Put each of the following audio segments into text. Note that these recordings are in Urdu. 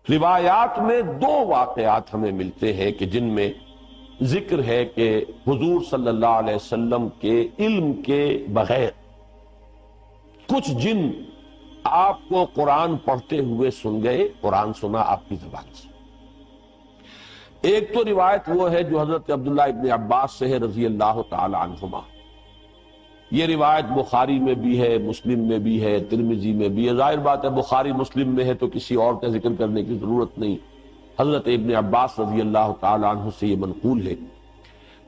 روایات میں دو واقعات ہمیں ملتے ہیں کہ جن میں ذکر ہے کہ حضور صلی اللہ علیہ وسلم کے علم کے بغیر کچھ جن آپ کو قرآن پڑھتے ہوئے سن گئے، قرآن سنا آپ کی زبان سے۔ ایک تو روایت وہ ہے جو حضرت عبداللہ ابن عباس سے ہے رضی اللہ تعالی عنہما۔ یہ روایت بخاری میں بھی ہے، مسلم میں بھی ہے، ترمذی میں بھی ہے۔ ظاہر بات ہے بخاری مسلم میں ہے تو کسی اور کا ذکر کرنے کی ضرورت نہیں، حضرت ابن عباس رضی اللہ تعالی عنہ سے یہ منقول ہے۔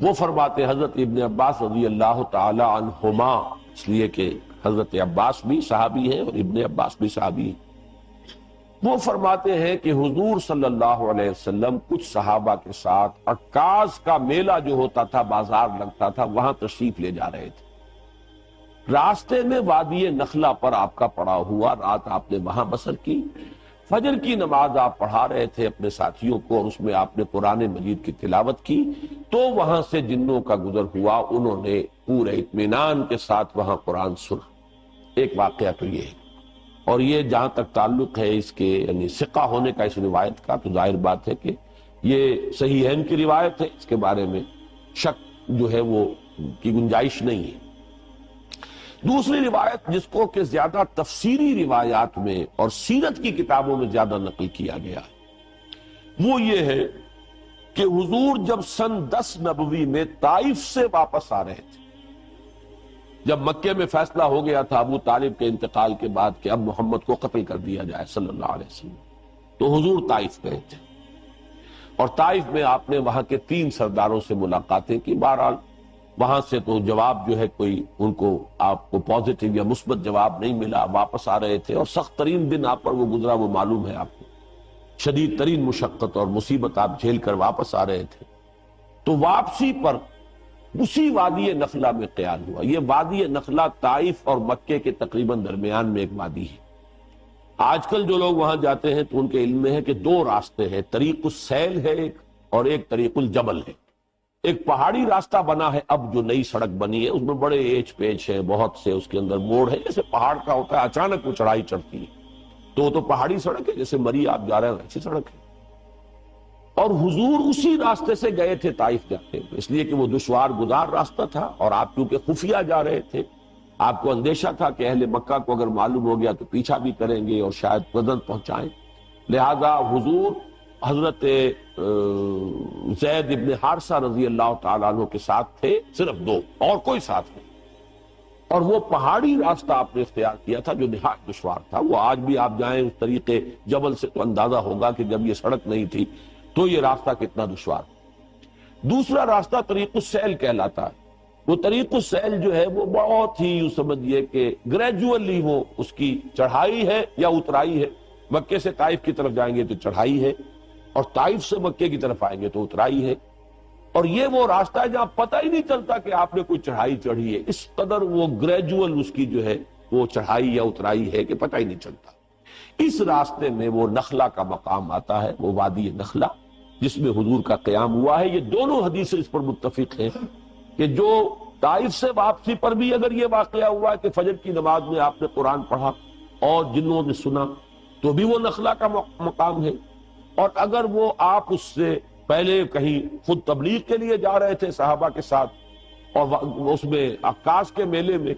وہ فرماتے حضرت ابن عباس رضی اللہ تعالی عنہما، اس لیے کہ حضرت عباس بھی صحابی ہیں اور ابن عباس بھی صحابی ہیں۔ وہ فرماتے ہیں کہ حضور صلی اللہ علیہ وسلم کچھ صحابہ کے ساتھ عکاظ کا میلہ جو ہوتا تھا، بازار لگتا تھا، وہاں تشریف لے جا رہے تھے۔ راستے میں وادی نخلہ پر آپ کا پڑا ہوا، رات آپ نے وہاں بسر کی۔ فجر کی نماز آپ پڑھا رہے تھے اپنے ساتھیوں کو اور اس میں آپ نے قرآن مجید کی تلاوت کی، تو وہاں سے جنوں کا گزر ہوا، انہوں نے پورے اطمینان کے ساتھ وہاں قرآن سنا۔ ایک واقعہ تو یہ ہے، اور یہ جہاں تک تعلق ہے اس کے یعنی ثقہ ہونے کا اس روایت کا، تو ظاہر بات ہے کہ یہ صحیحین کی روایت ہے، اس کے بارے میں شک جو ہے وہ کی گنجائش نہیں ہے۔ دوسری روایت جس کو کہ زیادہ تفسیری روایات میں اور سیرت کی کتابوں میں زیادہ نقل کیا گیا ہے، وہ یہ ہے کہ حضور جب سن 10 نبوی میں طائف سے واپس آ رہے تھے، جب مکے میں فیصلہ ہو گیا تھا ابو طالب کے انتقال کے بعد کہ اب محمد کو قتل کر دیا جائے صلی اللہ علیہ وسلم، تو حضور طائف گئے تھے، اور طائف میں آپ نے وہاں کے 3 سرداروں سے ملاقاتیں کی۔ بہرحال وہاں سے تو جواب جو ہے کوئی ان کو آپ کو پازیٹیو یا مثبت جواب نہیں ملا، واپس آ رہے تھے، اور سخت ترین دن آپ پر وہ گزرا وہ معلوم ہے آپ کو، شدید ترین مشقت اور مصیبت آپ جھیل کر واپس آ رہے تھے۔ تو واپسی پر اسی وادی نخلہ میں قیام ہوا۔ یہ وادی نخلہ طائف اور مکے کے تقریباً درمیان میں ایک وادی ہے۔ آج کل جو لوگ وہاں جاتے ہیں تو ان کے علم میں ہے کہ 2 راستے ہیں، طریق السیل ہے ایک، اور ایک طریق الجبل ہے۔ ایک پہاڑی راستہ بنا ہے، اب جو نئی سڑک بنی ہے اس میں بڑے ایچ پیچ ہیں، بہت سے اس کے اندر موڑ ہے، جیسے پہاڑ کا ہوتا ہے، اچانک وہ چڑھائی چڑھتی ہے، تو وہ تو پہاڑی سڑک ہے، جیسے مری آپ جا رہے ہیں ایسی سڑک ہے۔ اور حضور اسی راستے سے گئے تھے طائف جاتے ہوئے، اس لیے کہ وہ دشوار گزار راستہ تھا، اور آپ کیونکہ خفیہ جا رہے تھے، آپ کو اندیشہ تھا کہ اہل مکہ کو اگر معلوم ہو گیا تو پیچھا بھی کریں گے اور شاید وزن پہنچائیں، لہذا حضور حضرت زید ابن حارثہ رضی اللہ تعالیٰ عنہ کے ساتھ تھے، صرف 2، اور کوئی ساتھ نہیں، اور وہ پہاڑی راستہ آپ نے اختیار کیا تھا جو نہایت دشوار تھا۔ وہ آج بھی آپ جائیں اس طریقے جبل سے تو اندازہ ہوگا کہ جب یہ سڑک نہیں تھی تو یہ راستہ کتنا دشوار۔ دوسرا راستہ طریق السیل کہلاتا ہے۔ وہ طریق السیل جو ہے وہ بہت ہی یوں سمجھیے کہ گریجولی وہ اس کی چڑھائی ہے یا اترائی ہے۔ مکے سے طائف کی طرف جائیں گے تو چڑھائی ہے، اور طائف سے مکے کی طرف آئیں گے تو اترائی ہے، اور یہ وہ راستہ ہے جہاں پتہ ہی نہیں چلتا کہ آپ نے کوئی چڑھائی چڑھی ہے، اس قدر وہ گریجول اس کی جو ہے وہ چڑھائی یا اترائی ہے کہ پتہ ہی نہیں چلتا۔ اس راستے میں وہ نخلا کا مقام آتا ہے، وہ وادی نخلا جس میں حضور کا قیام ہوا ہے۔ یہ دونوں حدیثیں اس پر متفق ہیں کہ جو طائف سے واپسی پر بھی اگر یہ واقعہ ہوا ہے کہ فجر کی نماز میں آپ نے قرآن پڑھا اور جنوں نے سنا، تو بھی وہ نخلا کا مقام ہے، اور اگر وہ آپ اس سے پہلے کہیں خود تبلیغ کے لیے جا رہے تھے صحابہ کے ساتھ، اور اس میں عکاظ کے میلے میں،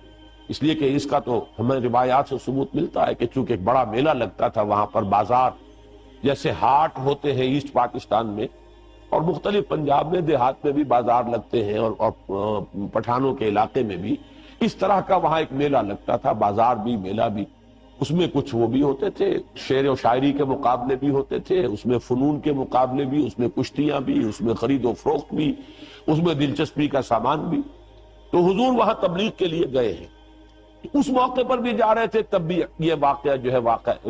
اس لیے کہ اس کا تو ہمیں روایات سے ثبوت ملتا ہے کہ چونکہ ایک بڑا میلہ لگتا تھا وہاں پر، بازار جیسے ہاٹ ہوتے ہیں ایسٹ پاکستان میں، اور مختلف پنجاب میں دیہات میں بھی بازار لگتے ہیں، اور پٹھانوں کے علاقے میں بھی اس طرح کا وہاں ایک میلہ لگتا تھا، بازار بھی میلہ بھی۔ اس میں کچھ وہ بھی ہوتے تھے، شعر و شاعری کے مقابلے بھی ہوتے تھے، اس میں فنون کے مقابلے بھی، اس میں کشتیاں بھی، اس میں خرید و فروخت بھی، اس میں دلچسپی کا سامان بھی۔ تو حضور وہاں تبلیغ کے لیے گئے ہیں، اس موقع پر بھی جا رہے تھے، تب بھی یہ واقعہ جو ہے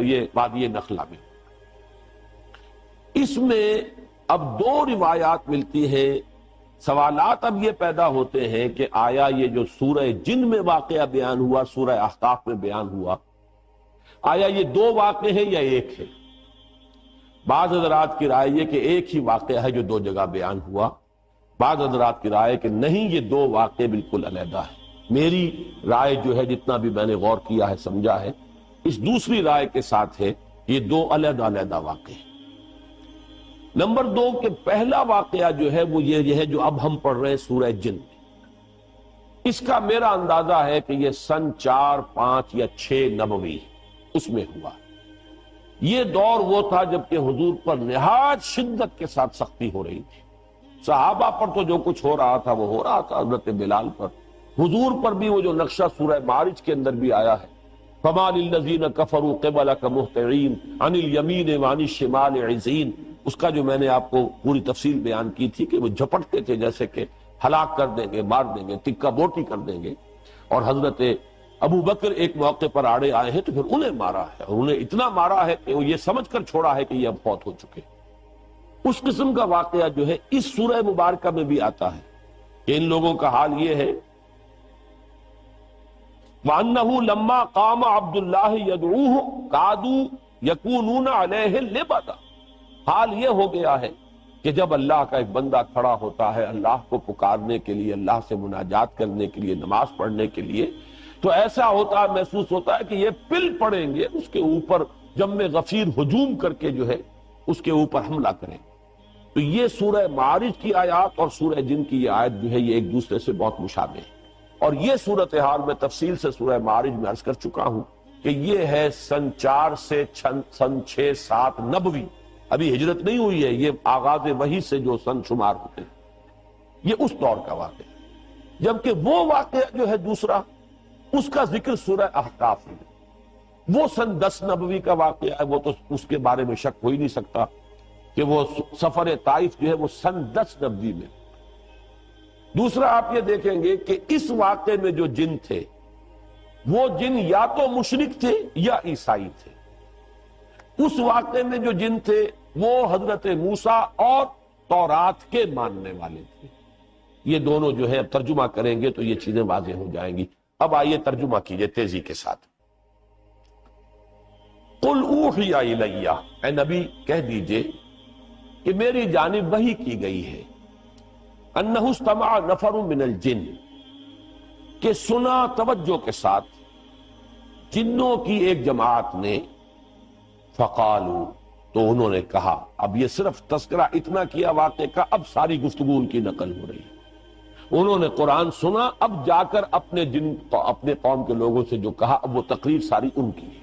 یہ وادی نخلا میں۔ اس میں اب 2 روایات ملتی ہیں، سوالات اب یہ پیدا ہوتے ہیں کہ آیا یہ جو سورہ جن میں واقعہ بیان ہوا، سورہ احقاف میں بیان ہوا، آیا یہ 2 واقعے ہیں یا ایک ہے؟ بعض حضرات کی رائے یہ کہ ایک ہی واقعہ ہے جو 2 جگہ بیان ہوا، بعض حضرات کی رائے کہ نہیں، یہ 2 واقعے بالکل علیحدہ ہیں۔ میری رائے جو ہے، جتنا بھی میں نے غور کیا ہے سمجھا ہے، اس دوسری رائے کے ساتھ ہے، یہ 2 علیحدہ علیحدہ واقعے ہیں۔ نمبر 2 کہ پہلا واقعہ جو ہے وہ یہ ہے جو اب ہم پڑھ رہے ہیں سورہ جن میں، اس کا میرا اندازہ ہے کہ یہ سن 4، 5 یا 6 نبوی اس میں ہوا۔ یہ دور وہ تھا جب کہ حضور پر نہایت شدت کے ساتھ سختی ہو رہی تھی، صحابہ پر تو جو کچھ ہو رہا تھا وہ ہو رہا تھا، حضرت بلال پر، حضور پر بھی وہ جو نقشہ سورہ معارج کے اندر بھی آیا ہے، فَمَا لِلَّذِينَ كَفَرُوا قِبَلَكَ مُهْطِعِينَ عَنِ الْيَمِينِ وَعَنِ الشِّمَالِ عِزِينَ، اس کا جو میں نے آپ کو پوری تفصیل بیان کی تھی کہ وہ جھپٹتے تھے جیسے کہ ہلاک کر دیں گے، مار دیں گے، تکہ بوٹی کر دیں گے، اور حضرت ابو بکر ایک موقع پر آڑے آئے ہیں تو پھر انہیں مارا ہے، اور انہیں اتنا مارا ہے کہ وہ یہ سمجھ کر چھوڑا ہے کہ یہ اب فوت ہو چکے۔ اس قسم کا واقعہ جو ہے اس سورہ مبارکہ میں بھی آتا ہے کہ ان لوگوں کا حال یہ ہے، وَأَنَّهُ لَمَّا قَامَ عَبْدُ اللَّهِ يَدْعُوهُ كَادُوا يَكُونُونَ عَلَيْهِ لِبَدًا، حال یہ ہو گیا ہے کہ جب اللہ کا ایک بندہ کھڑا ہوتا ہے اللہ کو پکارنے کے لیے، اللہ سے مناجات کرنے کے لیے، نماز پڑھنے کے لیے، تو ایسا ہوتا ہے، محسوس ہوتا ہے کہ یہ پل پڑیں گے اس کے اوپر، جم غفیر ہجوم کر کے جو ہے اس کے اوپر حملہ کریں۔ تو یہ سورہ معارج کی آیات اور سورہ جن کی یہ آیت جو ہے یہ ایک دوسرے سے بہت مشابہ ہے، اور یہ صورتحال میں تفصیل سے سورہ معارج میں عرض کر چکا ہوں کہ یہ ہے سن 4 سے سن 6، 7 نبوی، ابھی ہجرت نہیں ہوئی ہے، یہ آغاز وحی سے جو سن شمار ہوتے ہیں، یہ اس دور کا واقعہ ہے۔ جبکہ وہ واقعہ جو ہے دوسرا، اس کا ذکر سورہ احقاف میں، وہ سن 10 نبوی کا واقعہ ہے، وہ تو اس کے بارے میں شک ہو ہی نہیں سکتا کہ وہ سفر طائف جو ہے وہ سن 10 نبوی میں۔ دوسرا آپ یہ دیکھیں گے کہ اس واقعے میں جو جن تھے وہ جن یا تو مشرک تھے یا عیسائی تھے۔ اس واقعے میں جو جن تھے وہ حضرت موسیٰ اور تورات کے ماننے والے تھے۔ یہ دونوں جو ہے اب ترجمہ کریں گے تو یہ چیزیں واضح ہو جائیں گی۔ اب آئیے ترجمہ کیجئے تیزی کے ساتھ۔ قُلْ أُوحِيَ إِلَيَّ، اے نبی کہہ دیجئے کہ میری جانب وحی کی گئی ہے، انہ استمع نفر من الجن، کہ سنا توجہ کے ساتھ جنوں کی ایک جماعت نے، فقالوا، تو انہوں نے کہا، اب یہ صرف تذکرہ اتنا کیا واقعے کا، اب ساری گفتگو ان کی نقل ہو رہی ہے۔ انہوں نے قرآن سنا، اب جا کر اپنے قوم کے لوگوں سے جو کہا، اب وہ تقریر ساری ان کی ہے۔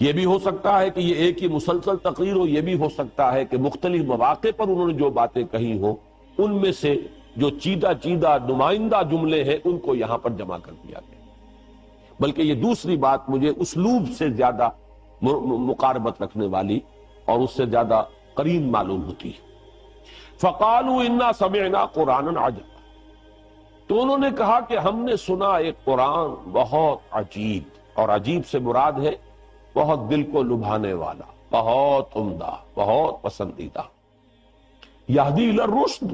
یہ بھی ہو سکتا ہے کہ یہ ایک ہی مسلسل تقریر ہو، یہ بھی ہو سکتا ہے کہ مختلف مواقع پر انہوں نے جو باتیں کہی ہوں ان میں سے جو چیدہ نمائندہ جملے ہیں ان کو یہاں پر جمع کر دیا گیا۔ بلکہ یہ دوسری بات مجھے اسلوب سے زیادہ مقاربت رکھنے والی اور اس سے زیادہ قریب معلوم ہوتی ہے۔ فَقَالُوا إِنَّا سَمِعْنَا قُرْآنًا عَجَبًا، تو انہوں نے کہا کہ ہم نے سنا ایک قرآن بہت عجیب، اور عجیب سے مراد ہے بہت دل کو لبھانے والا، بہت عمدہ، بہت پسندیدہ۔ یہدی الی الرشد،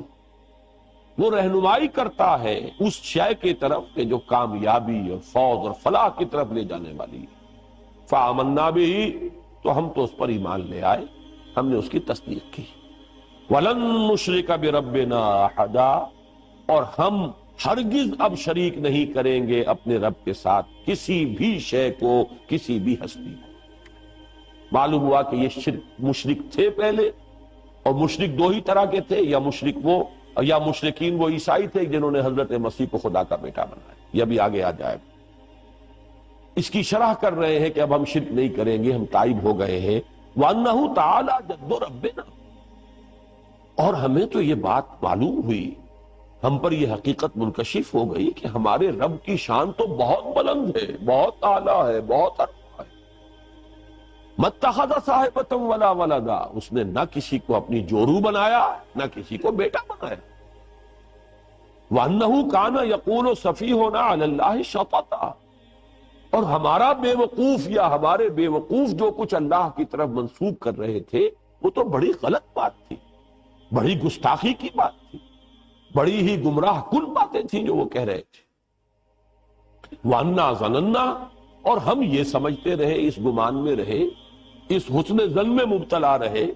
وہ رہنمائی کرتا ہے اس شے کی طرف کہ جو کامیابی اور فوز اور فلاح کی طرف لے جانے والی ہے۔ فآمنا بہ، تو ہم تو اس پر ایمان لے آئے، ہم نے اس کی تصدیق کی۔ ولن نشرک بربنا احدا، اور ہم ہرگز اب شریک نہیں کریں گے اپنے رب کے ساتھ کسی بھی شے کو، کسی بھی ہستی کو۔ معلوم ہوا کہ یہ مشرک تھے پہلے، اور مشرک 2 ہی طرح کے تھے، یا مشرک وہ، یا مشرکین وہ عیسائی تھے جنہوں نے حضرت مسیح کو خدا کا بیٹا بنایا۔ یہ بھی آگے آ جائے گا۔ اس کی شرح کر رہے ہیں کہ اب ہم شرک نہیں کریں گے، ہم تائب ہو گئے ہیں۔ وَأَنَّهُ تَعَالَى جَدُّ رَبِّنَا، اور ہمیں تو یہ بات معلوم ہوئی، ہم پر یہ حقیقت منکشف ہو گئی کہ ہمارے رب کی شان تو بہت بلند ہے، بہت اعلیٰ ہے، بہت عرفہ ہے۔ مَتَّخَذَ صَاحِبَةً وَلَا وَلَدًا، اس نے نہ کسی کو اپنی جورو بنایا، نہ کسی کو بیٹا بنایا۔ وَأَنَّهُ كَانَ يَقُولُ سَفِيهُنَا عَلَى اللَّهِ شَطَطًا، اور ہمارا بے وقوف یا ہمارے بے وقوف جو کچھ اللہ کی طرف منسوب کر رہے تھے وہ تو بڑی غلط بات تھی، بڑی گستاخی کی بات تھی، بڑی ہی گمراہ کن باتیں تھیں جو وہ کہہ رہے تھے۔ وَأَنَّا ظَنَنَّا، اور ہم یہ سمجھتے رہے، اس گمان میں رہے، اس حسن ظن میں مبتلا رہے،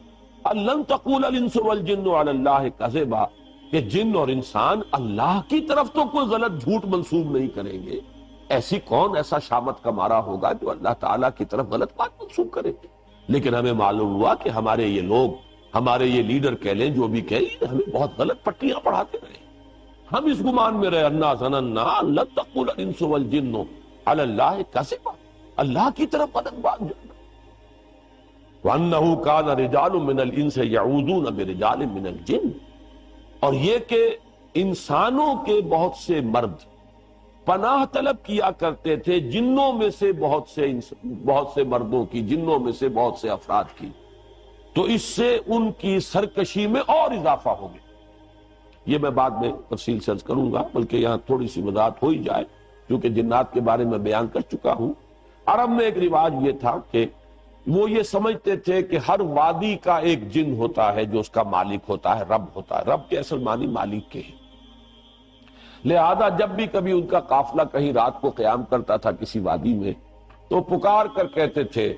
لَن تَقُولَ الْإِنسُ وَالْجِنُّ عَلَى اللَّهِ كَذِبًا، کہ جن اور انسان اللہ کی طرف تو کوئی غلط جھوٹ منسوب نہیں کریں گے۔ ایسی کون ایسا شامت کا مارا ہوگا جو اللہ تعالیٰ کی طرف غلط بات منسوب کرے؟ لیکن ہمیں معلوم ہوا کہ ہمارے یہ لوگ ہمارے یہ لیڈر کہہ لیں جو بھی کہیں، ہمیں بہت غلط پٹیاں پڑھاتے رہے، ہم اس گمان میں رہے انا ظننا ان لن تقول الانس والجن علی اللہ کذبا، اللہ کی طرف غلط بات جانا۔ وانہ کان رجال من الانس یعوذون برجال من الجن، اور یہ کہ انسانوں کے بہت سے مرد پناہ طلب کیا کرتے تھے جنوں میں سے بہت سے مردوں کی، جنوں میں سے بہت سے افراد کی، تو اس سے ان کی سرکشی میں اور اضافہ ہو گیا۔ یہ میں بعد میں تفصیل سے عرض کروں گا، بلکہ یہاں تھوڑی سی وضاحت ہو ہی جائے کیونکہ جنات کے بارے میں بیان کر چکا ہوں۔ عرب میں ایک رواج یہ تھا کہ وہ یہ سمجھتے تھے کہ ہر وادی کا ایک جن ہوتا ہے جو اس کا مالک ہوتا ہے، رب ہوتا ہے، رب کے اصل معنی مالک کے ہیں۔ لہذا جب بھی کبھی ان کا قافلہ کہیں رات کو قیام کرتا تھا کسی وادی میں، تو پکار کر کہتے تھے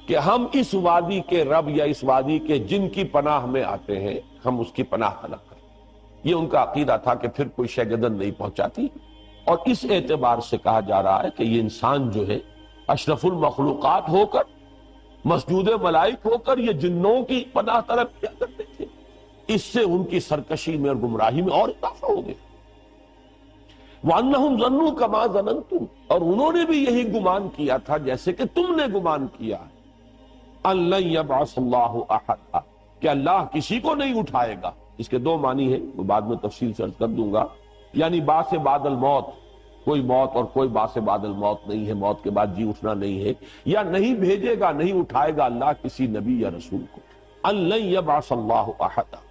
کہ ہم اس وادی کے رب یا اس وادی کے جن کی پناہ میں آتے ہیں، ہم اس کی پناہ طلب کریں۔ یہ ان کا عقیدہ تھا کہ پھر کوئی شے گردن نہیں پہنچاتی، اور اس اعتبار سے کہا جا رہا ہے کہ یہ انسان جو ہے اشرف المخلوقات ہو کر، مسجود ملائک ہو کر، یہ جنوں کی پناہ طلب کیا کرتے تھے، اس سے ان کی سرکشی میں اور گمراہی میں اور اضافہ ہو گیا۔ وَأَنَّهُمْ ظَنُّوا كَمَا ظَنَنْتُمْ، اور انہوں نے بھی یہی گمان کیا تھا جیسے کہ تم نے گمان کیا، أَن لَن يَبْعَثَ اللَّهُ أَحَدًا، کہ اللہ کسی کو نہیں اٹھائے گا۔ اس کے دو معنی ہیں، وہ بعد میں تفصیل سے عرض کر دوں گا، یعنی بعث بعد الموت، کوئی موت اور کوئی بعث بعد الموت نہیں ہے، موت کے بعد جی اٹھنا نہیں ہے، یا نہیں بھیجے گا، نہیں اٹھائے گا اللہ کسی نبی یا رسول کو۔ أَن لَن يَبْعَثَ اللَّهُ أَحَدًا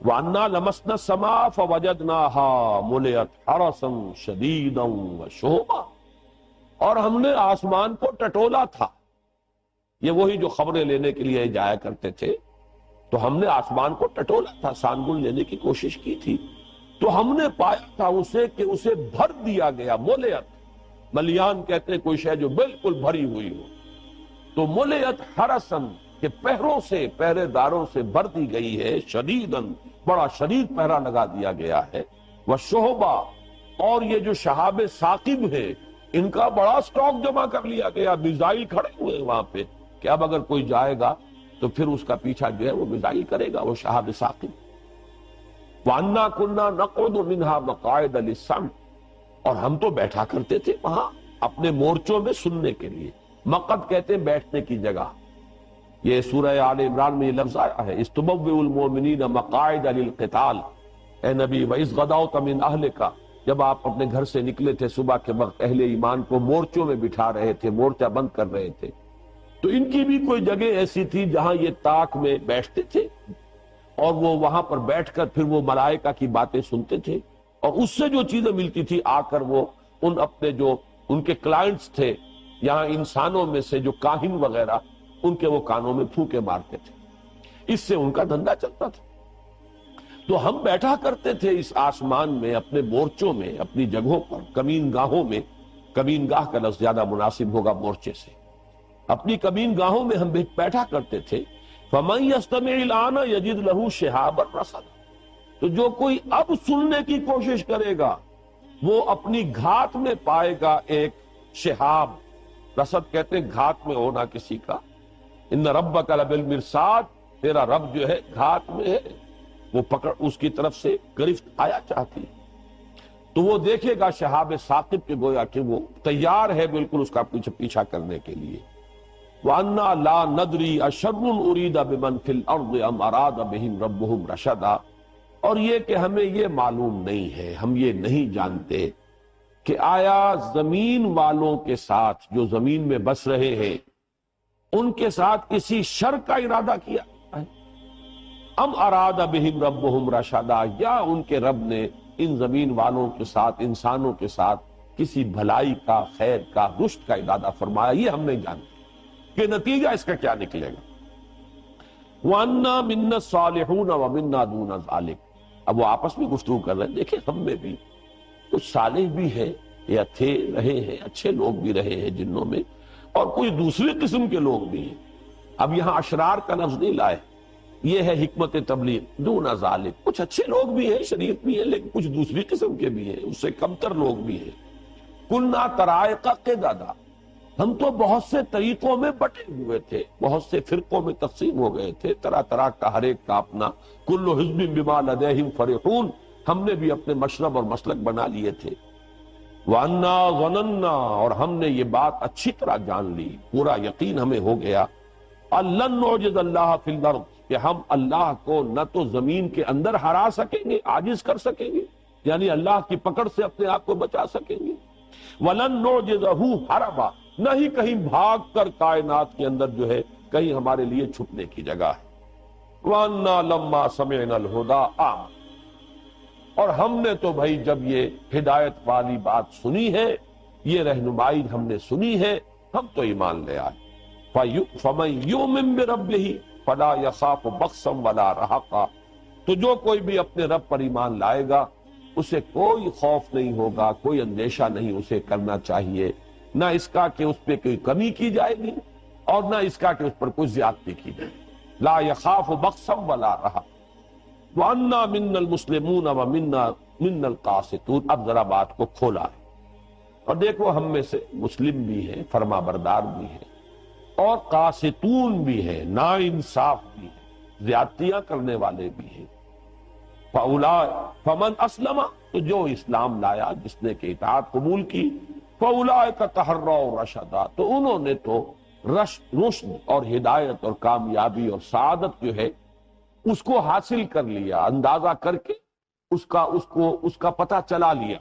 وَأَنَّا لَمَسْنَا السَّمَاءَ فَوَجَدْنَاهَا مُلِئَتْ حَرَسًا شَدِيدًا وَشُهُبًا، اور ہم نے آسمان کو ٹٹولا تھا۔ یہ وہی جو خبریں لینے کے لیے جایا کرتے تھے، تو ہم نے آسمان کو ٹٹولا تھا، سانگل لینے کی کوشش کی تھی، تو ہم نے پایا تھا اسے کہ اسے بھر دیا گیا۔ مُلِئَتْ، ملیان کہتے ہیں کوئی شے جو بالکل بھری ہوئی ہو، تو مُلِئَتْ حَرَسًا، کہ پہروں سے، پہرے داروں سے بھر دی گئی ہے، شدیداً، بڑا شدید پہرا لگا دیا گیا ہے، وَشُہُبًا، اور یہ جو شہاب ثاقب ہے ان کا بڑا سٹاک جمع کر لیا گیا، میزائل کھڑے ہوئے وہاں پہ کہ اب اگر کوئی جائے گا تو پھر اس کا پیچھا جو ہے وہ میزائل کرے گا، وہ شہاب ثاقب۔ وَأَنَّا كُنَّا نَقْعُدُ مِنْهَا مَقَاعِدَ لِلسَّمْعِ، اور ہم تو بیٹھا کرتے تھے وہاں اپنے مورچوں میں سننے کے لیے۔ مقعد کہتے ہیں بیٹھنے کی جگہ، یہ سورہ آل عمران میں یہ لفظ آیا ہے، اِسْتُبَوِّئُ الْمُؤْمِنِينَ مَقَاعِدَ لِلْقِتَالِ، اے نبی وَإِذْ غَدَوْتَ مِنْ أَهْلِكَ، جب آپ اپنے گھر سے نکلے تھے صبح کے وقت، اہل ایمان کو مورچوں میں بٹھا رہے تھے، مورچہ بند کر رہے تھے، تو ان کی بھی کوئی جگہ ایسی تھی جہاں یہ طاق میں بیٹھتے تھے، اور وہ وہاں پر بیٹھ کر پھر وہ ملائکہ کی باتیں سنتے تھے، اور اس سے جو چیزیں ملتی تھی آ کر وہ ان اپنے جو ان کے کلائنٹس تھے یہاں انسانوں میں سے جو کاہن وغیرہ، ان کے وہ کانوں میں پھونکے مارتے تھے، اس سے ان کا دھندا چلتا تھا۔ تو ہم بیٹھا کرتے تھے اس آسمان میں، اپنے مورچوں میں، اپنی جگہوں پر، کمین گاہوں میں، کمین گاہ کا لفظ زیادہ مناسب ہوگا مورچے سے، اپنی کمین گاہوں میں ہم بیٹھا کرتے تھے۔ فَمَن يَسْتَمِعِ الْآنَ يَجِدْ لَهُ شِهَابًا رَصَدًا، تو جو کوئی اب سننے کی کوشش کرے گا وہ اپنی گھات میں پائے گا ایک شہاب، رصد کہتے ہیں گھات میں ہونا کسی کا، ان ربک لبالمرصاد، تیرا رب جو ہے گھات میں ہے، وہ پکڑ اس کی طرف سے گرفت آیا چاہتی، تو وہ دیکھے گا شہاب ثاقب کے گویا کہ وہ تیار ہے بالکل اس کا پیچھا کرنے کے لیے۔ وَأَنَّا لَا نَدْرِي أَشَرٌّ أُرِيدَ بِمَنْ فِي الْأَرْضِ أَمْ أَرَادَ بِهِمْ رَبُّهُمْ رَشَدًا، اور یہ کہ ہمیں یہ معلوم نہیں ہے، ہم یہ نہیں جانتے کہ آیا زمین والوں کے ساتھ جو زمین میں بس رہے ہیں ان کے ساتھ کسی شر کا ارادہ کیا ہے، ام اراد بہم ربہم رشدا، یا ان کے رب نے ان زمین والوں کے ساتھ، انسانوں کے ساتھ کسی بھلائی کا، خیر کا، رشد کا ارادہ فرمایا، یہ ہم نہیں جانتے کہ نتیجہ اس کا کیا نکلے گا۔ وَأَنَّا مِنَّا الصَّالِحُونَ وَمِنَّا دُونَ ذَلِكَ، اب وہ آپس میں گفتگو کر رہے ہیں، دیکھیں ہم میں بھی کچھ صالح بھی ہیں یا تھے، رہے ہیں، اچھے لوگ بھی رہے ہیں جنوں میں، اور کچھ دوسری قسم کے لوگ بھی ہیں۔ اب یہاں اشرار کا لفظ نہیں لائے، یہ ہے حکمت تبلیغ، دون ذالک، کچھ اچھے لوگ بھی ہیں، شریف بھی ہیں، لیکن کچھ دوسری قسم کے بھی ہیں، اس سے کمتر لوگ بھی ہیں۔ کلنا طرائق قددا، ہم تو بہت سے طریقوں میں بٹے ہوئے تھے، بہت سے فرقوں میں تقسیم ہو گئے تھے، طرح طرح کا ہر ایک کا اپنا، کل حزب بما لدیہم فرحون، ہم نے بھی اپنے مشرب اور مسلک بنا لیے تھے۔ وَأَنَّا ظَنَنَّا، اور ہم نے یہ بات اچھی طرح جان لی، پورا یقین ہمیں ہو گیا، أَلَّن نُعْجِزَ اللَّهَ فِي الْأَرْضِ، کہ ہم اللہ کو نہ تو زمین کے اندر ہرا سکیں گے، عاجز کر سکیں گے، یعنی اللہ کی پکڑ سے اپنے آپ کو بچا سکیں گے، وَلَن نُعْجِزَهُ حَرَبًا، نہ ہی کہیں بھاگ کر کائنات کے اندر جو ہے کہیں ہمارے لیے چھپنے کی جگہ ہے۔ وَأَنَّا لَمَّا سَمِعْنَا الْهُدَىٰ آمَنَّا، اور ہم نے تو بھائی جب یہ ہدایت والی بات سنی ہے، یہ رہنمائی ہم نے سنی ہے، ہم تو ایمان لے آئے۔ فَمَن يُؤْمِن بِرَبِّهِ فَلَا يَخَافُ بَخْسًا وَلَا رَهَقًا، تو جو کوئی بھی اپنے رب پر ایمان لائے گا اسے کوئی خوف نہیں ہوگا، کوئی اندیشہ نہیں اسے کرنا چاہیے، نہ اس کا کہ اس پہ کوئی کمی کی جائے گی اور نہ اس کا کہ اس پر کوئی زیادتی کی جائے گی۔ لا يخاف بخسا ولا رهقا وَأَنَّا مِنَّا الْمُسْلِمُونَ وَمِنَّا الْقَاسِطُونَ، اب ذرا بات کو کھولا ہے، اور دیکھو ہم میں سے مسلم بھی ہیں، فرما بردار بھی ہیں، اور قاسطون بھی ہیں، نا انصاف بھی ہیں، زیادتیاں کرنے والے بھی ہیں۔ فمن اسلم، تو جو اسلام لایا، جس نے کہ اطاعت قبول کی، فاولئک تحروا رشدا، تو انہوں نے تو رشد اور ہدایت اور کامیابی اور سعادت جو ہے اس کو حاصل کر لیا، اندازہ کر کے اس کا پتہ چلا لیا۔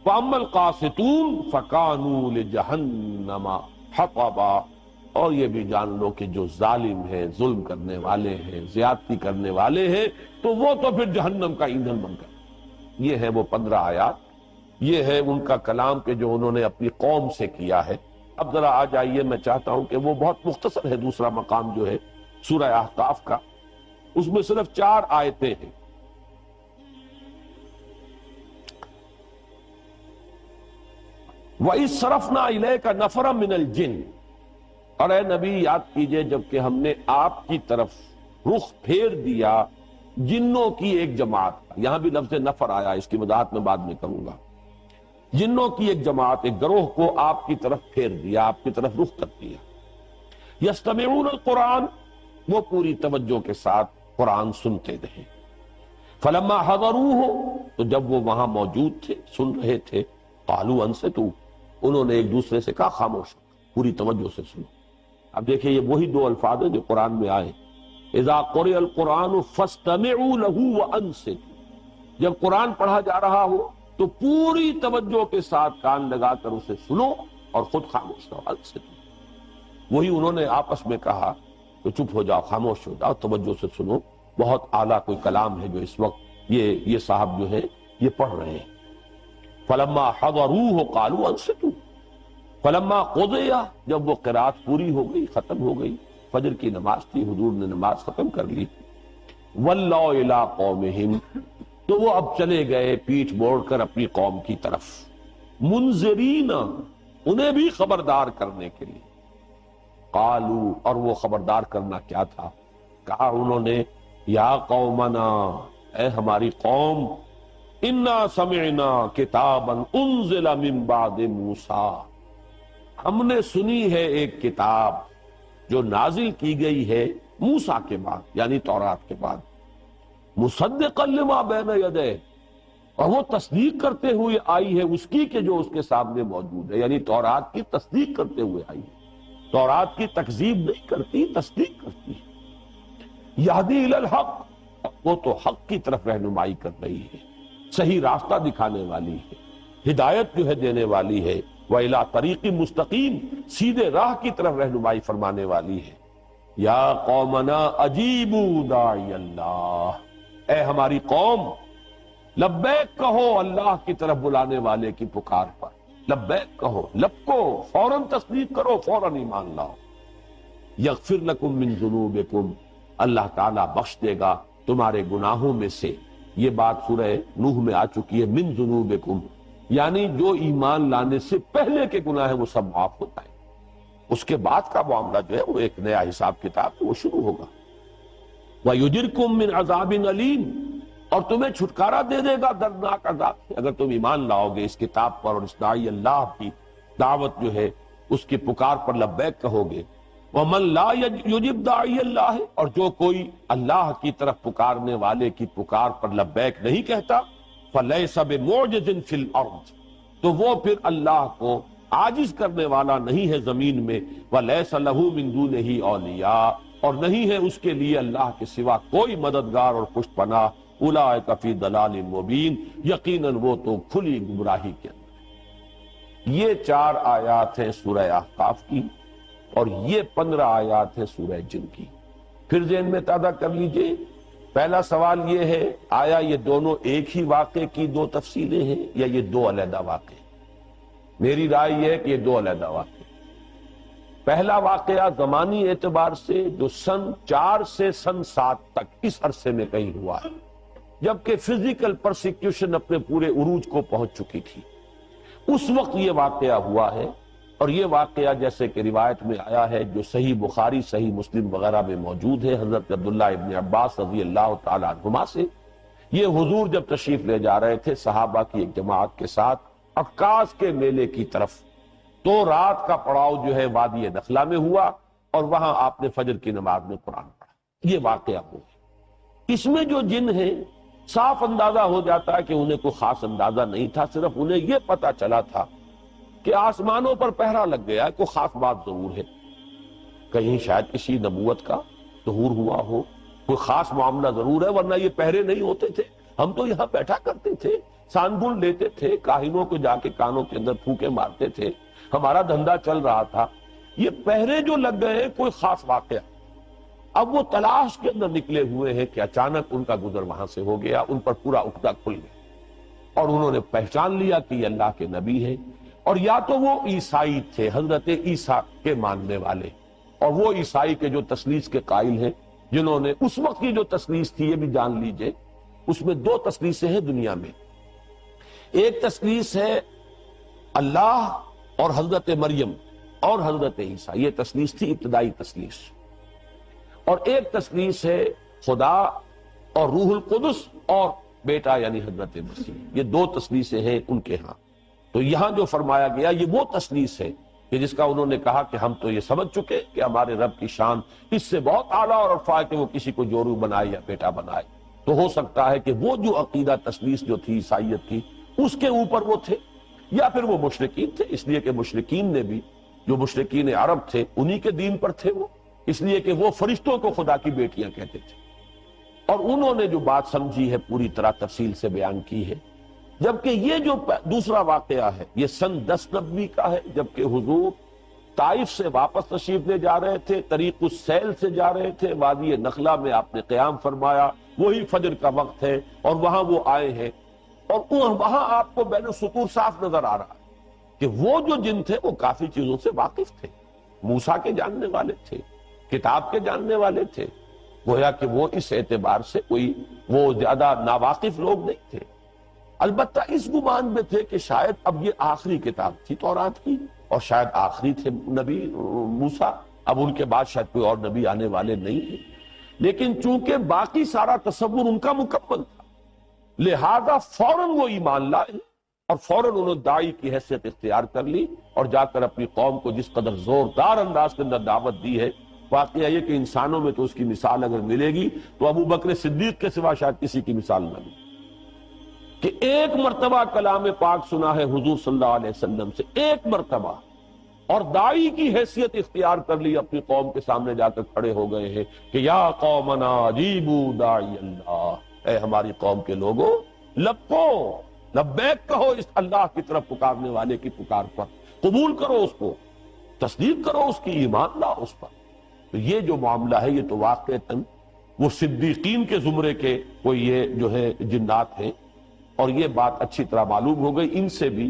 فاما القاسطون فکانوا لجہنم حطبا، اور یہ بھی جان لو کہ جو ظالم ہیں، ظلم کرنے والے ہیں، زیادتی کرنے والے ہیں، تو وہ تو پھر جہنم کا ایندھن بن گئے۔ یہ ہے وہ 15 آیات، یہ ہے ان کا کلام کہ جو انہوں نے اپنی قوم سے کیا ہے۔ اب ذرا آ جائیے، میں چاہتا ہوں کہ وہ بہت مختصر ہے، دوسرا مقام جو ہے سورہ احقاف کا، اس میں صرف 4 آیتیں ہیں۔ وَإِذْ صَرَفْنَا إِلَيْكَ نَفَرًا مِنَ الْجِنِّ، اور اے نبی یاد کیجئے جب کہ ہم نے آپ کی طرف رخ پھیر دیا جنوں کی ایک جماعت کا، یہاں بھی لفظ نفر آیا، اس کی وضاحت میں بعد میں کروں گا۔ جنوں کی ایک جماعت، ایک گروہ کو آپ کی طرف پھیر دیا، آپ کی طرف رخ کر دیا۔ یستمعون القرآن، وہ پوری توجہ کے ساتھ قرآن سنتے رہے۔ فلما حضروہ، تو جب وہ وہاں موجود تھے، سن رہے تھے، قالوا انصتوا، انہوں نے ایک دوسرے سے کہا خاموش، پوری توجہ سے سنو۔ اب دیکھیں یہ وہی 2 الفاظ ہیں جو قرآن میں آئے، اذا قرئ القرآن فاستمعوا له وانصتوا، جب قرآن پڑھا جا رہا ہو تو پوری توجہ کے ساتھ کان لگا کر اسے سنو اور خود خاموش رہو۔ انصتوا، وہی انہوں نے آپس میں کہا کہ چپ ہو جاؤ، خاموش ہو جاؤ، توجہ سے سنو، بہت اعلیٰ کوئی کلام ہے جو اس وقت یہ صاحب جو ہے یہ پڑھ رہے ہیں۔ فلما حضروہ قالوا انصتوا، فلما قضی، جب وہ قرات پوری ہو گئی، ختم ہو گئی، فجر کی نماز تھی، حضور نے نماز ختم کر لی، ولوا الی قومہم، تو وہ اب چلے گئے پیٹھ موڑ کر اپنی قوم کی طرف، منذرین، انہیں بھی خبردار کرنے کے لیے۔ قالوا، اور وہ خبردار کرنا کیا تھا؟ کہا انہوں نے، یا قومنا، اے ہماری قوم، انا سمعنا کتابا انزل من بعد موسیٰ، ہم نے سنی ہے ایک کتاب جو نازل کی گئی ہے موسیٰ کے بعد، یعنی تورات کے بعد، مصدقا لما بین یدیہ، اور وہ تصدیق کرتے ہوئے آئی ہے اس کی کہ جو اس کے سامنے موجود ہے، یعنی تورات کی تصدیق کرتے ہوئے آئی ہے، تورات کی تکذیب نہیں کرتی، تصدیق کرتی ہے۔ یہدی الی الحق، وہ تو حق کی طرف رہنمائی کر رہی ہے، صحیح راستہ دکھانے والی ہے، ہدایت جو ہے دینے والی ہے، وَإِلَىٰ طَرِيقٍ مُسْتَقِيمٍ، سیدھے راہ کی طرف رہنمائی فرمانے والی ہے۔ یا قومنا اجیبوا داعی اللہ، اے ہماری قوم، لبیک کہو اللہ کی طرف بلانے والے کی پکار پر، لبیک کہو، لبکو، فوراً تصدیق کرو، فوراً ایمان لاؤ۔ یغفر لکم من ذنوبکم، اللہ تعالیٰ بخش دے گا تمہارے گناہوں میں سے، یہ بات سورہ نوح میں آ چکی ہے، من ذنوبکم، یعنی جو ایمان لانے سے پہلے کے گناہ ہیں وہ سب معاف ہوتا ہے، اس کے بعد کا معاملہ جو ہے وہ ایک نیا حساب کتاب وہ شروع ہوگا۔ وَيُجِرْكُم مِّنْ عَذَابٍ أَلِيمٍ، اور تمہیں چھٹکارا دے دے گا دردناک عذاب سے، اگر تم ایمان لاؤ گے اس کتاب پر اور اس داعی اللہ کی دعوت جو ہے اس کی پکار پر لبیک کہو گے۔ وَمَن لَا يُجِبْ دَاعِيَ اللَّهِ، اور جو کوئی اللہ کی طرف پکارنے والے کی پکار پر لبیک نہیں کہتا، فَلَيْسَ بِمُعْجِزٍ فِي الْأَرْضِ، تو وہ پھر اللہ کو عاجز کرنے والا نہیں ہے زمین میں، وَلَيْسَ لَهُ مِن دُونِهِ أَوْلِيَاء، اور نہیں ہے اس کے لیے اللہ کے سوا کوئی مددگار اور پشت پناہ، أُولَٰئِكَ فِي ضَلَالٍ مُبِينٍ، یقیناً وہ تو کھلی گمراہی کے اندر۔ یہ 4 آیات ہیں سورہ احقاف کی، اور یہ 15 آیات ہیں سورہ جن کی۔ پھر ذہن میں تازہ کر لیجئے، پہلا سوال یہ ہے، آیا یہ دونوں ایک ہی واقعے کی 2 تفصیلیں ہیں یا یہ 2 علیحدہ واقعے؟ میری رائے یہ ہے کہ یہ 2 علیحدہ واقعے۔ پہلا واقعہ زمانی اعتبار سے جو سن 4 سے سن 7 تک اس عرصے میں کہیں ہوا ہے، جبکہ فزیکل پرسیکیوشن اپنے پورے عروج کو پہنچ چکی تھی، اس وقت یہ واقعہ ہوا ہے۔ اور یہ واقعہ جیسے کہ روایت میں آیا ہے جو صحیح بخاری، صحیح مسلم وغیرہ میں موجود ہے، حضرت عبداللہ ابن عباس رضی اللہ تعالی عنہما سے، یہ حضور جب تشریف لے جا رہے تھے صحابہ کی ایک جماعت کے ساتھ عکاظ کے میلے کی طرف، تو رات کا پڑاؤ جو ہے وادی نخلا میں ہوا، اور وہاں آپ نے فجر کی نماز میں قرآن پڑھا۔ یہ واقعہ ہوا۔ اس میں جو جن ہیں صاف اندازہ ہو جاتا ہے کہ انہیں کوئی خاص اندازہ نہیں تھا، صرف انہیں یہ پتا چلا تھا کہ آسمانوں پر پہرا لگ گیا، کوئی خاص بات ضرور ہے، کہیں شاید کسی نبوت کا ظہور ہوا ہو، کوئی خاص معاملہ ضرور ہے، ورنہ یہ پہرے نہیں ہوتے تھے۔ ہم تو یہاں بیٹھا کرتے تھے، سان گن لیتے تھے، کاہنوں کو جا کے کانوں کے اندر پھونکے مارتے تھے، ہمارا دھندا چل رہا تھا۔ یہ پہرے جو لگ گئے کوئی خاص واقعہ، اب وہ تلاش کے اندر نکلے ہوئے ہیں کہ اچانک ان کا گزر وہاں سے ہو گیا، ان پر پورا عقدہ کھل گیا، اور انہوں نے پہچان لیا کہ یہ اللہ کے نبی ہے۔ اور یا تو وہ عیسائی تھے، حضرت عیسیٰ کے ماننے والے، اور وہ عیسائی کے جو تثلیث کے قائل ہیں، جنہوں نے اس وقت کی جو تثلیث تھی، یہ بھی جان لیجئے، اس میں 2 تثلیثیں ہیں دنیا میں۔ ایک تثلیث ہے اللہ اور حضرت مریم اور حضرت عیسیٰ، یہ تثلیث تھی ابتدائی تثلیث، اور ایک تثلیث ہے خدا اور روح القدس اور بیٹا یعنی حضرت مسیح، یہ 2 تثلیثیں ہیں ان کے ہاں۔ تو یہاں جو فرمایا گیا یہ وہ تثلیث ہے کہ جس کا انہوں نے کہا کہ ہم تو یہ سمجھ چکے کہ ہمارے رب کی شان اس سے بہت اعلیٰ اور ارفع ہے کہ وہ کسی کو جورو بنائے یا بیٹا بنائے۔ تو ہو سکتا ہے کہ وہ جو عقیدہ تثلیث جو تھی عیسائیت کی، اس کے اوپر وہ تھے، یا پھر وہ مشرکین تھے، اس لیے کہ مشرکین نے بھی، جو مشرکین عرب تھے انہی کے دین پر تھے وہ، اس لیے کہ وہ فرشتوں کو خدا کی بیٹیاں کہتے تھے، اور انہوں نے جو بات سمجھی ہے پوری طرح تفصیل سے بیان کی ہے۔ جبکہ یہ جو دوسرا واقعہ ہے یہ سن 10 نبوی کا ہے، جبکہ حضور طائف سے واپس تشریف لے جا رہے تھے، طریق السیل سے جا رہے تھے، وادی نخلا میں آپ نے قیام فرمایا، وہی فجر کا وقت ہے، اور وہاں وہ آئے ہیں، اور وہاں آپ کو بین السطور صاف نظر آ رہا ہے کہ وہ جو جن تھے وہ کافی چیزوں سے واقف تھے، موسیٰ کے جاننے والے تھے، کتاب کے جاننے والے تھے، گویا کہ وہ اس اعتبار سے کوئی وہ زیادہ ناواقف لوگ نہیں تھے۔ البتہ اس گمان میں تھے کہ شاید اب یہ آخری کتاب تھی تورات کی، اور شاید آخری تھے نبی موسیٰ، اب ان کے بعد شاید کوئی اور نبی آنے والے نہیں ہیں۔ لیکن چونکہ باقی سارا تصور ان کا مکمل تھا، لہذا فوراً وہ ایمان لائے، اور فوراً انہوں نے داعی کی حیثیت اختیار کر لی، اور جا کر اپنی قوم کو جس قدر زوردار انداز کے اندر دعوت دی ہے۔ واقعہ یہ کہ انسانوں میں تو اس کی مثال اگر ملے گی تو ابو بکر صدیق کے سوا شاید کسی کی مثال نہ ملے، کہ ایک مرتبہ کلام پاک سنا ہے حضور صلی اللہ علیہ وسلم سے، ایک مرتبہ، اور داعی کی حیثیت اختیار کر لی، اپنی قوم کے سامنے جا کر کھڑے ہو گئے ہیں کہ یا قومنا اجیبوا داعی اللہ، اے ہماری قوم کے لوگوں لبو لبیک کہو اس اللہ کی طرف پکارنے والے کی پکار پر، قبول کرو اس کو، تصدیق کرو اس کی، ایمان لاؤ اس پر۔ تو یہ جو معاملہ ہے یہ تو واقعتاً وہ صدیقین کے زمرے کے کوئی یہ جو ہے جنات ہیں، اور یہ بات اچھی طرح معلوم ہو گئی ان سے بھی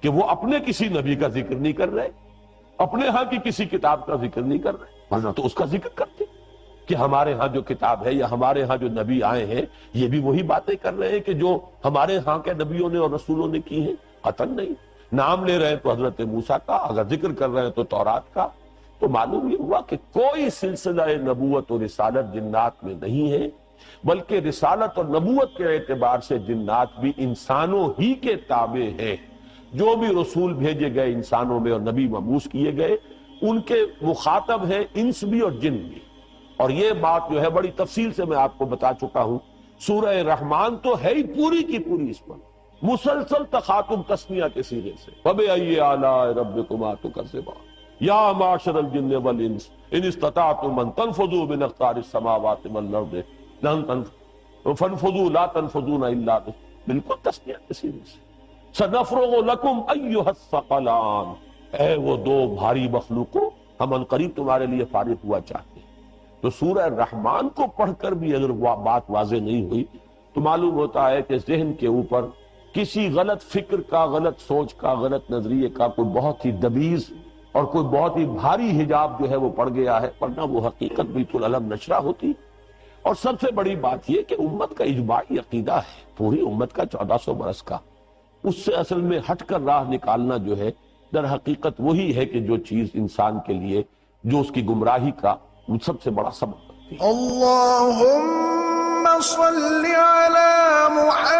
کہ وہ اپنے کسی نبی کا ذکر نہیں کر رہے، اپنے ہاں کی کسی کتاب کا ذکر نہیں کر رہے، ورنہ تو اس کا ذکر کرتے کہ ہمارے ہاں جو کتاب ہے یا ہمارے ہاں جو نبی آئے ہیں یہ بھی وہی باتیں کر رہے ہیں کہ جو ہمارے ہاں کے نبیوں نے اور رسولوں نے کی ہیں۔ قطعاً نہیں، نام لے رہے ہیں تو حضرت موسیٰ کا، اگر ذکر کر رہے ہیں تو تورات کا۔ تو معلوم یہ ہوا کہ کوئی سلسلہ نبوت و رسالت جنات میں نہیں ہے، بلکہ رسالت اور نبوت کے اعتبار سے جنات بھی انسانوں ہی کے تابع ہیں۔ جو بھی رسول بھیجے گئے انسانوں میں اور نبی مبعوث کیے گئے ان کے مخاطب ہے انس بھی اور جن بھی. اور یہ بات جو ہے بڑی تفصیل سے میں آپ کو بتا چکا ہوں. سورہ رحمان تو ہے ہی پوری کی پوری اس پر مسلسل تخاطب تسنیہ کے سیغے سے. فَبِأَيِّ آلَاءِ رَبِّكُمَا تُكَذِّبَانِ یا معشر الجن والانس ان استطعتم ان تنفذوا من اقطار السماوات والارض فانفذوا لا تنفذون الا بالکل تسنیہ کے سیغے سے. سنفرغ لکم ایھا الثقلان، اے وہ دو بھاری مخلوقوں ہم عنقریب تمہارے لیے فارغ ہوا چاہتے ہیں. تو سورہ رحمان کو پڑھ کر بھی اگر بات واضح نہیں ہوئی تو معلوم ہوتا ہے کہ ذہن کے اوپر کسی غلط فکر کا، غلط سوچ کا، غلط نظریے کا کوئی بہت ہی دبیز اور کوئی بہت ہی بھاری حجاب جو ہے وہ پڑ گیا ہے، ورنہ وہ حقیقت بالکل علم نشرہ ہوتی. اور سب سے بڑی بات یہ کہ امت کا اجماعی عقیدہ ہے، پوری امت کا 1400 برس کا، اس سے اصل میں ہٹ کر راہ نکالنا جو ہے در حقیقت وہی ہے کہ جو چیز انسان کے لیے جو اس کی گمراہی کا وہ سب سے بڑا سبب بنتی ہے. اللہم صل علی محمد